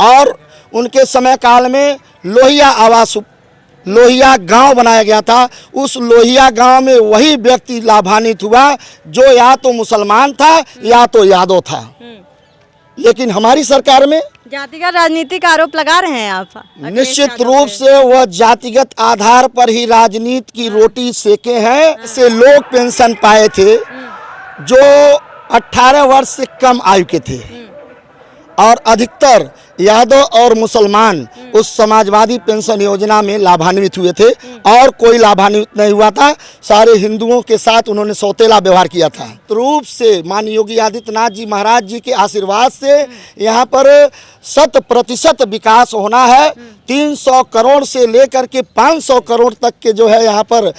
और उनके समय काल में लोहिया गांव बनाया गया था। उस लोहिया गांव में वही व्यक्ति लाभान्वित हुआ जो या तो मुसलमान था या तो यादव था। लेकिन हमारी सरकार में जातिगत राजनीति का आरोप लगा रहे हैं आप। निश्चित रूप से वह जातिगत आधार पर ही राजनीति की रोटी सेके हैं। से लोग पेंशन पाए थे जो 18 वर्ष से कम आयु के थे और अधिकतर यादव और मुसलमान उस समाजवादी पेंशन योजना में लाभान्वित हुए थे और कोई लाभान्वित नहीं हुआ था। सारे हिंदुओं के साथ उन्होंने सौतेला व्यवहार किया था। रूप से माननीय योगी आदित्यनाथ जी महाराज जी के आशीर्वाद से यहाँ पर 100% विकास होना है। 300 करोड़ से लेकर के 500 करोड़ तक के जो है यहाँ पर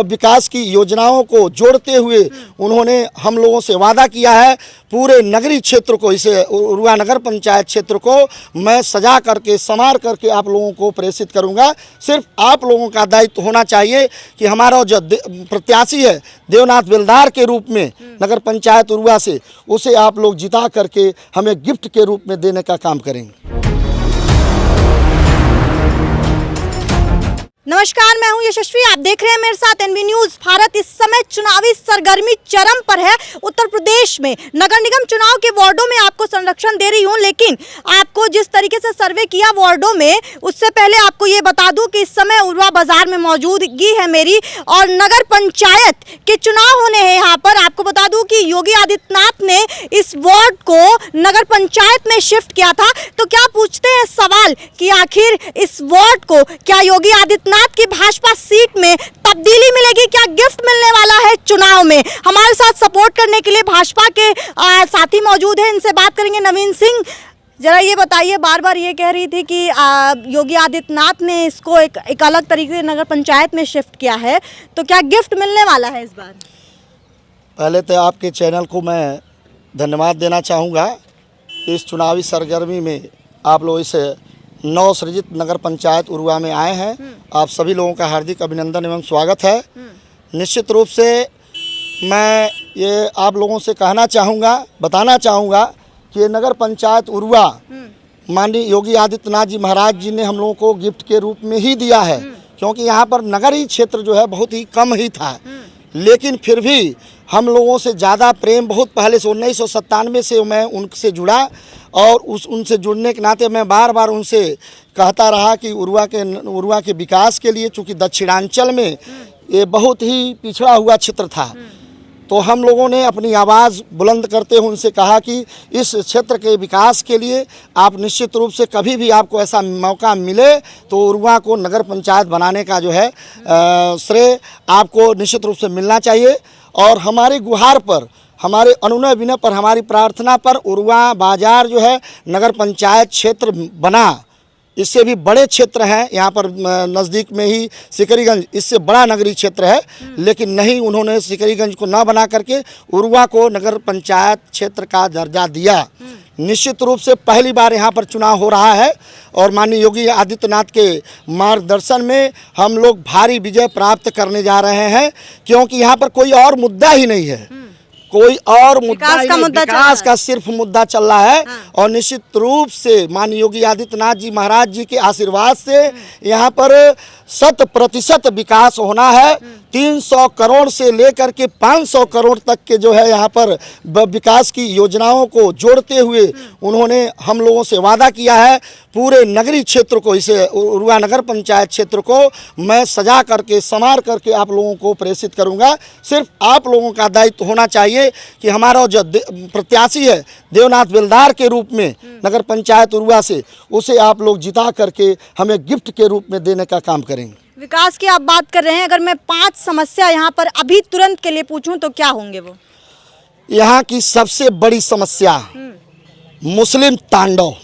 विकास की योजनाओं को जोड़ते हुए उन्होंने हम लोगों से वादा किया है। पूरे नगरीय क्षेत्र को, इसे उरुआ नगर पंचायत क्षेत्र को मैं सजा करके संवार करके आप लोगों को प्रेषित करूंगा। सिर्फ आप लोगों का दायित्व होना चाहिए कि हमारा जो प्रत्याशी है देवनाथ बेलदार के रूप में नगर पंचायत उरुआ से, उसे आप लोग जिता करके हमें गिफ्ट के रूप में देने का काम करेंगे। नमस्कार, मैं हूं यशस्वी, आप देख रहे हैं मेरे साथ एनबी न्यूज भारत। इस समय चुनावी सरगर्मी चरम पर है। उत्तर प्रदेश में नगर निगम चुनाव के वार्डों में आपको संरक्षण दे रही हूं, लेकिन आपको जिस तरीके से सर्वे किया वार्डों में, उससे पहले आपको ये बता दूं कि इस समय उरुआ बाजार में मौजूदगी है मेरी और नगर पंचायत के चुनाव होने हैं यहाँ पर। आपको बता दूं कि योगी आदित्यनाथ ने इस वार्ड को नगर पंचायत में शिफ्ट किया था। तो क्या पूछते हैं सवाल कि आखिर इस वार्ड को क्या योगी आदित्यनाथ की भाजपा सीट में तब्दीली मिलेगी, क्या गिफ्ट मिलने वाला है चुनाव में? हमारे साथ सपोर्ट करने के लिए भाजपा के साथी मौजूद हैं, इनसे बात करेंगे। नवीन सिंह, जरा ये बताइए, बार बार ये कह रही थी कि योगी आदित्यनाथ ने इसको एक अलग तरीके से नगर पंचायत में शिफ्ट किया है, तो क्या गिफ्ट मिलने वाला है इस बार? पहले तो आपके चैनल को मैं धन्यवाद देना चाहूँगा। इस चुनावी सरगर्मी में आप लोग इस नवसृजित नगर पंचायत उरुआ में आए हैं। आप सभी लोगों का हार्दिक अभिनंदन एवं स्वागत है। निश्चित रूप से मैं ये आप लोगों से कहना चाहूँगा, बताना चाहूँगा कि ये नगर पंचायत उरुआ माननीय योगी आदित्यनाथ जी महाराज जी ने हम लोगों को गिफ्ट के रूप में ही दिया है, क्योंकि यहाँ पर नगरीय क्षेत्र जो है बहुत ही कम ही था। लेकिन फिर भी हम लोगों से ज़्यादा प्रेम बहुत पहले से 1997 से मैं उनसे जुड़ा और उनसे जुड़ने के नाते मैं बार बार उनसे कहता रहा कि उरुआ के विकास के लिए, चूँकि दक्षिणांचल में ये बहुत ही पिछड़ा हुआ क्षेत्र था, तो हम लोगों ने अपनी आवाज़ बुलंद करते हुए उनसे कहा कि इस क्षेत्र के विकास के लिए आप निश्चित रूप से कभी भी आपको ऐसा मौका मिले तो उरुआ को नगर पंचायत बनाने का जो है श्रेय आपको निश्चित रूप से मिलना चाहिए। और हमारी गुहार पर, हमारे अनुनय विनय पर, हमारी प्रार्थना पर उरुआ बाजार जो है नगर पंचायत क्षेत्र बना। इससे भी बड़े क्षेत्र हैं यहाँ पर नज़दीक में ही सिकरीगंज, इससे बड़ा नगरीय क्षेत्र है, लेकिन नहीं, उन्होंने सिकरीगंज को ना बना करके उरुआ को नगर पंचायत क्षेत्र का दर्जा दिया। निश्चित रूप से पहली बार यहाँ पर चुनाव हो रहा है और माननीय योगी आदित्यनाथ के मार्गदर्शन में हम लोग भारी विजय प्राप्त करने जा रहे हैं, क्योंकि यहाँ पर कोई और मुद्दा ही नहीं है, कोई और मुद्दा ही नहीं, विकास का सिर्फ मुद्दा चल रहा है। और निश्चित रूप से माननीय योगी आदित्यनाथ जी महाराज जी के आशीर्वाद से यहाँ पर 100% विकास होना है। 300 करोड़ से लेकर के 500 करोड़ तक के जो है यहाँ पर विकास की योजनाओं को जोड़ते हुए उन्होंने हम लोगों से वादा किया है। पूरे नगरीय क्षेत्र को, इसे उरुआ नगर पंचायत क्षेत्र को मैं सजा करके संवार करके आप लोगों को प्रेषित करूंगा। सिर्फ आप लोगों का दायित्व होना चाहिए कि हमारा जो प्रत्याशी है देवनाथ बेलदार के रूप में नगर पंचायत उरुआ से, उसे आप लोग जिता करके हमें गिफ्ट के रूप में देने का काम करेंगे। विकास की आप बात कर रहे हैं, अगर मैं 5 समस्या यहाँ पर अभी तुरंत के लिए पूछूं तो क्या होंगे वो? यहाँ की सबसे बड़ी समस्या मुस्लिम तांडव।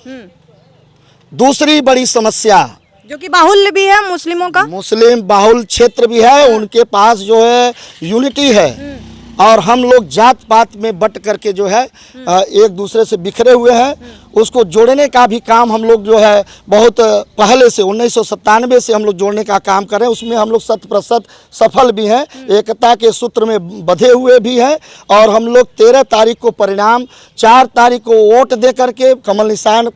दूसरी बड़ी समस्या जो कि बाहुल्य भी है मुस्लिमों का, मुस्लिम बाहुल क्षेत्र भी है, उनके पास जो है यूनिटी है। और हम लोग जात पात में बट करके जो है एक दूसरे से बिखरे हुए हैं, उसको जोड़ने का भी काम हम लोग जो है बहुत पहले से 1997 से हम लोग जोड़ने का काम कर रहे हैं। उसमें हम लोग 100% सफल भी हैं, एकता के सूत्र में बंधे हुए भी हैं। और हम लोग 13 तारीख को परिणाम, 4 तारीख को वोट दे करके कमल निशान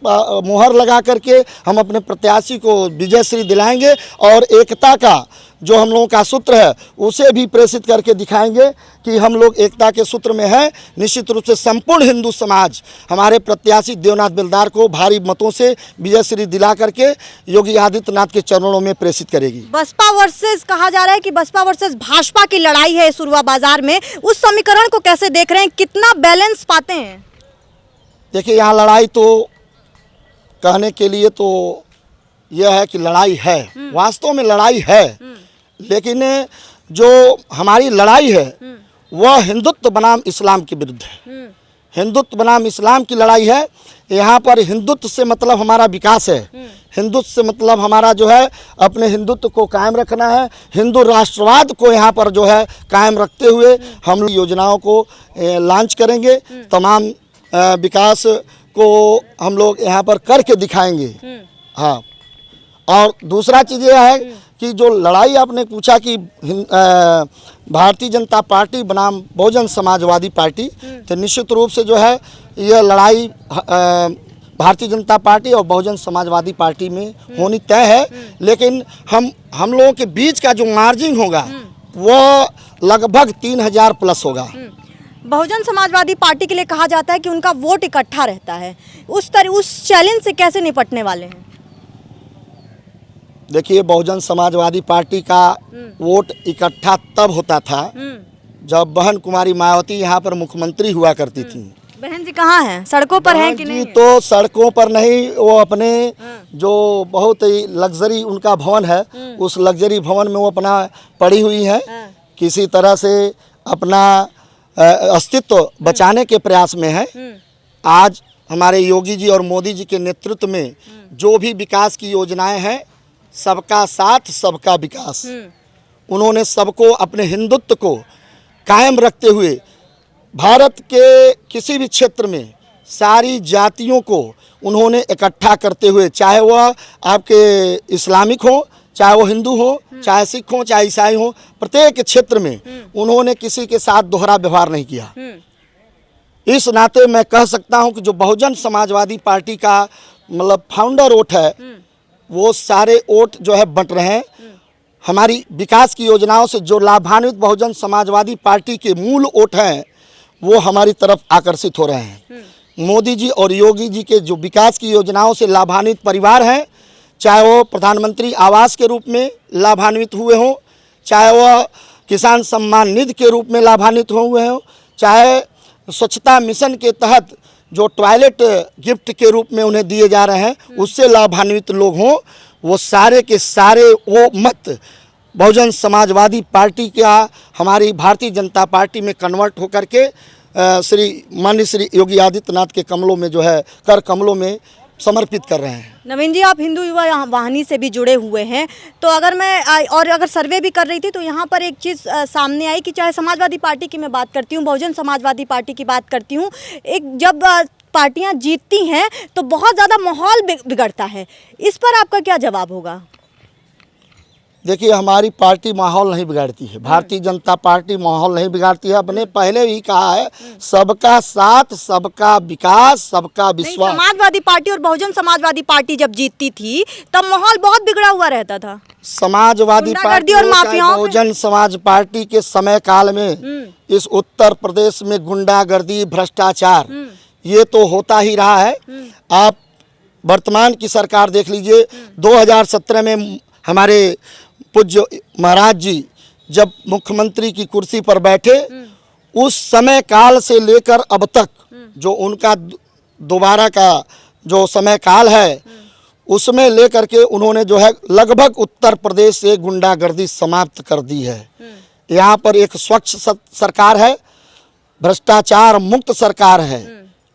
मुहर लगा करके हम अपने प्रत्याशी को विजय श्री दिलाएंगे। और एकता का जो हम लोगों का सूत्र है उसे भी प्रेषित करके दिखाएंगे कि हम लोग एकता के सूत्र में हैं। निश्चित रूप से संपूर्ण हिंदू समाज हमारे प्रत्याशी देवनाथ बेलदार को भारी मतों से विजय श्री दिला करके योगी आदित्यनाथ के चरणों में प्रेषित करेगी। बसपा वर्सेस कहा जा रहा है कि बसपा वर्सेस भाजपा की लड़ाई है सुरवा बाजार में, उस समीकरण को कैसे देख रहे हैं, कितना बैलेंस पाते हैं? देखिए, यहाँ लड़ाई तो कहने के लिए तो यह है कि लड़ाई है, वास्तव में लड़ाई है, लेकिन जो हमारी लड़ाई है वह हिंदुत्व बनाम इस्लाम के विरुद्ध है। हिंदुत्व बनाम इस्लाम की लड़ाई है। यहाँ पर हिंदुत्व से मतलब हमारा विकास है, हिंदुत्व से मतलब हमारा जो है अपने हिंदुत्व को कायम रखना है। हिंदू राष्ट्रवाद को यहाँ पर जो है कायम रखते हुए हम योजनाओं को लॉन्च करेंगे। तमाम विकास को हम लोग यहाँ पर करके दिखाएंगे। हाँ, और दूसरा चीज़ यह है कि जो लड़ाई आपने पूछा कि भारतीय जनता पार्टी बनाम बहुजन समाजवादी पार्टी, तो निश्चित रूप से जो है यह लड़ाई भारतीय जनता पार्टी और बहुजन समाजवादी पार्टी में होनी तय है। लेकिन हम लोगों के बीच का जो मार्जिन होगा वो लगभग 3000 प्लस होगा। बहुजन समाजवादी पार्टी के लिए कहा जाता है कि उनका वोट इकट्ठा रहता है, उस चैलेंज से कैसे निपटने वाले हैं? देखिए, बहुजन समाजवादी पार्टी का वोट इकट्ठा तब होता था जब बहन कुमारी मायावती यहाँ पर मुख्यमंत्री हुआ करती थी। बहन जी कहाँ हैं? सड़कों पर हैं कि नहीं? तो सड़कों पर नहीं, वो अपने जो बहुत ही लग्जरी उनका भवन है उस लग्जरी भवन में वो अपना पड़ी हुई है, किसी तरह से अपना अस्तित्व बचाने के प्रयास में है। आज हमारे योगी जी और मोदी जी के नेतृत्व में जो भी विकास की योजनाएं हैं, सबका साथ सबका विकास, उन्होंने सबको अपने हिंदुत्व को कायम रखते हुए भारत के किसी भी क्षेत्र में सारी जातियों को उन्होंने इकट्ठा करते हुए, चाहे वह आपके इस्लामिक हो, चाहे वो हिंदू हो, चाहे सिख हो, चाहे ईसाई हो, प्रत्येक क्षेत्र में उन्होंने किसी के साथ दोहरा व्यवहार नहीं किया। इस नाते मैं कह सकता हूं कि जो बहुजन समाजवादी पार्टी का मतलब फाउंडर वोट है, वो सारे वोट जो है बंट रहे हैं। हमारी विकास की योजनाओं से जो लाभान्वित बहुजन समाजवादी पार्टी के मूल वोट हैं वो हमारी तरफ आकर्षित हो रहे हैं। मोदी जी और योगी जी के जो विकास की योजनाओं से लाभान्वित परिवार हैं, चाहे वो प्रधानमंत्री आवास के रूप में लाभान्वित हुए हों, चाहे वह किसान सम्मान निधि के रूप में लाभान्वित हुए हों, चाहे स्वच्छता मिशन के तहत जो टॉयलेट गिफ्ट के रूप में उन्हें दिए जा रहे हैं उससे लाभान्वित लोग हों, वो सारे के सारे वो मत बहुजन समाजवादी पार्टी का हमारी भारतीय जनता पार्टी में कन्वर्ट होकर के माननीय श्री योगी आदित्यनाथ के कमलों में जो है कर कमलों में समर्पित कर रहे हैं। नवीन जी, आप हिंदू युवा वाहिनी से भी जुड़े हुए हैं, तो अगर सर्वे भी कर रही थी तो यहाँ पर एक चीज़ सामने आई कि चाहे समाजवादी पार्टी की मैं बात करती हूँ, बहुजन समाजवादी पार्टी की बात करती हूँ, एक जब पार्टियाँ जीतती हैं तो बहुत ज़्यादा माहौल बिगड़ता है। इस पर आपका क्या जवाब होगा? देखिए, हमारी पार्टी माहौल नहीं बिगाड़ती है, भारतीय जनता पार्टी माहौल नहीं बिगाड़ती है। अपने पहले भी कहा है, सबका साथ सबका विकास सबका विश्वास। समाजवादी पार्टी और बहुजन समाजवादी पार्टी जब जीतती थी तब माहौल बहुत बिगड़ा हुआ रहता था। समाजवादी पार्टी और बहुजन समाज पार्टी के समय काल में इस उत्तर प्रदेश में गुंडागर्दी, भ्रष्टाचार ये तो होता ही रहा है। आप वर्तमान की सरकार देख लीजिए, 2017 में हमारे पूज्य महाराज जी जब मुख्यमंत्री की कुर्सी पर बैठे, उस समय काल से लेकर अब तक जो उनका दोबारा का जो समय काल है उसमें लेकर के उन्होंने जो है लगभग उत्तर प्रदेश से गुंडागर्दी समाप्त कर दी है। यहाँ पर एक स्वच्छ सरकार है, भ्रष्टाचार मुक्त सरकार है,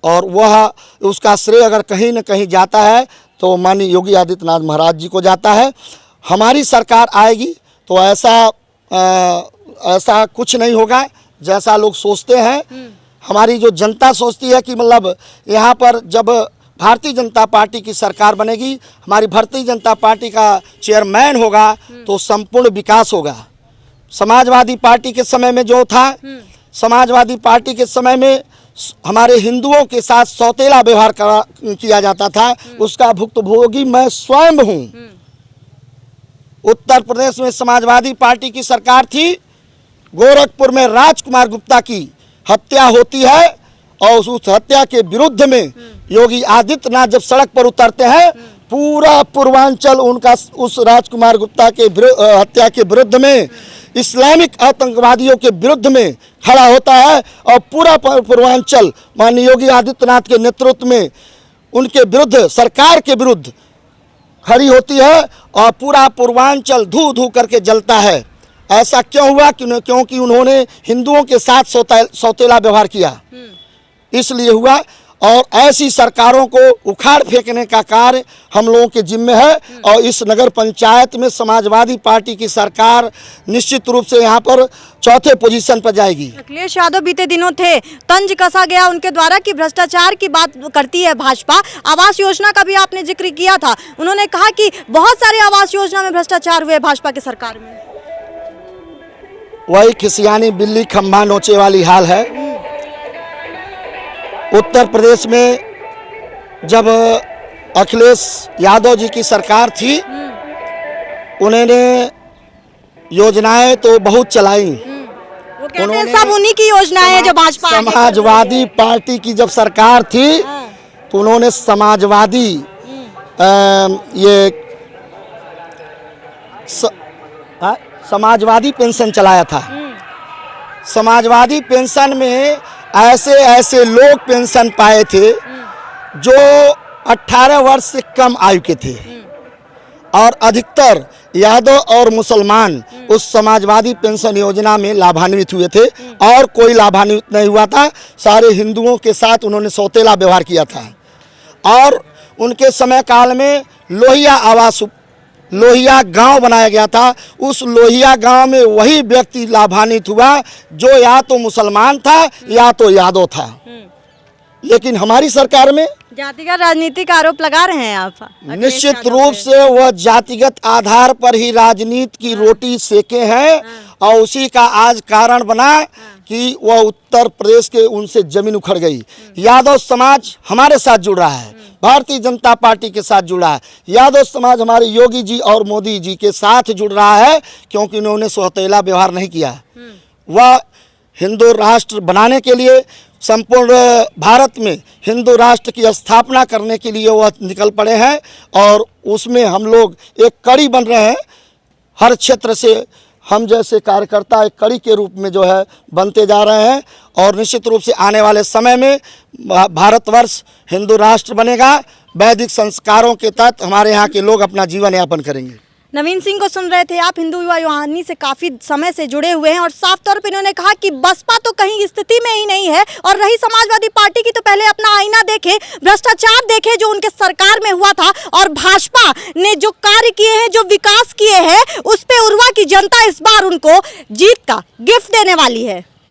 और वह उसका श्रेय अगर कहीं न कहीं जाता है तो माननीय योगी आदित्यनाथ महाराज जी को जाता है। हमारी सरकार आएगी तो ऐसा कुछ नहीं होगा जैसा लोग सोचते हैं। हमारी जो जनता सोचती है कि मतलब यहाँ पर जब भारतीय जनता पार्टी की सरकार बनेगी, हमारी भारतीय जनता पार्टी का चेयरमैन होगा तो संपूर्ण विकास होगा। समाजवादी पार्टी के समय में जो था, समाजवादी पार्टी के समय में हमारे हिंदुओं के साथ सौतेला व्यवहार किया जाता था, उसका भुक्तभोगी मैं स्वयं हूँ। उत्तर प्रदेश में समाजवादी पार्टी की सरकार थी, गोरखपुर में राजकुमार गुप्ता की हत्या होती है और उस हत्या के विरुद्ध में योगी आदित्यनाथ जब सड़क पर उतरते हैं, पूरा पूर्वांचल उनका उस राजकुमार गुप्ता के हत्या के विरुद्ध में, इस्लामिक आतंकवादियों के विरुद्ध में खड़ा होता है और पूरा पूर्वांचल माननीय योगी आदित्यनाथ के नेतृत्व में उनके विरुद्ध, सरकार के विरुद्ध खड़ी होती है और पूरा पूर्वांचल धू धू करके जलता है। ऐसा क्यों हुआ? क्योंकि उन्होंने हिंदुओं के साथ सौतेला व्यवहार किया, इसलिए हुआ। और ऐसी सरकारों को उखाड़ फेंकने का कार्य हम लोगों के जिम्मे है और इस नगर पंचायत में समाजवादी पार्टी की सरकार निश्चित रूप से यहाँ पर चौथे पोजीशन पर जाएगी। अखिलेश यादव बीते दिनों थे, तंज कसा गया उनके द्वारा कि भ्रष्टाचार की बात करती है भाजपा। आवास योजना का भी आपने जिक्र किया था, उन्होंने कहा कि बहुत सारे आवास योजना में भ्रष्टाचार हुए भाजपा की सरकार में। वही खिसियानी बिल्ली खंभा नोचे वाली हाल है। उत्तर प्रदेश में जब अखिलेश यादव जी की सरकार थी, उन्होंने योजनाएं तो बहुत चलाई। वो कहते हैं सब उन्हीं की योजनाएं हैं जो भाजपा। समाजवादी पार्टी की जब सरकार थी तो उन्होंने समाजवादी समाजवादी पेंशन चलाया था। समाजवादी पेंशन में ऐसे ऐसे लोग पेंशन पाए थे जो 18 वर्ष से कम आयु के थे और अधिकतर यादव और मुसलमान उस समाजवादी पेंशन योजना में लाभान्वित हुए थे और कोई लाभान्वित नहीं हुआ था। सारे हिंदुओं के साथ उन्होंने सौतेला व्यवहार किया था। और उनके समय काल में लोहिया गांव बनाया गया था। उस लोहिया गांव में वही व्यक्ति लाभान्वित हुआ जो या तो मुसलमान था या तो यादव था। लेकिन हमारी सरकार में जातिगत राजनीति का आरोप लगा रहे हैं आप। निश्चित रूप से वह जातिगत आधार पर ही राजनीति की रोटी सेके हैं और उसी का आज कारण बना कि वह उत्तर प्रदेश के उनसे जमीन उखड़ गई। यादव समाज हमारे साथ जुड़ रहा है, भारतीय जनता पार्टी के साथ जुड़ा है। यादव समाज हमारे योगी जी और मोदी जी के साथ जुड़ रहा है क्योंकि उन्होंने सौतेला व्यवहार नहीं किया। वह हिंदू राष्ट्र बनाने के लिए, संपूर्ण भारत में हिंदू राष्ट्र की स्थापना करने के लिए वह निकल पड़े हैं और उसमें हम लोग एक कड़ी बन रहे हैं। हर क्षेत्र से हम जैसे कार्यकर्ता एक कड़ी के रूप में जो है बनते जा रहे हैं और निश्चित रूप से आने वाले समय में भारतवर्ष हिंदू राष्ट्र बनेगा। वैदिक संस्कारों के तहत हमारे यहाँ के लोग अपना जीवन यापन करेंगे। नवीन सिंह को सुन रहे थे आप, हिंदू युवा यूहानी से काफी समय से जुड़े हुए हैं और साफ तौर पे इन्होंने कहा कि बसपा तो कहीं स्थिति में ही नहीं है और रही समाजवादी पार्टी की तो पहले अपना आईना देखे, भ्रष्टाचार देखे जो उनके सरकार में हुआ था और भाजपा ने जो कार्य किए हैं, जो विकास किए हैं, उस पे उर्वा की जनता इस बार उनको जीत का गिफ्ट देने वाली है।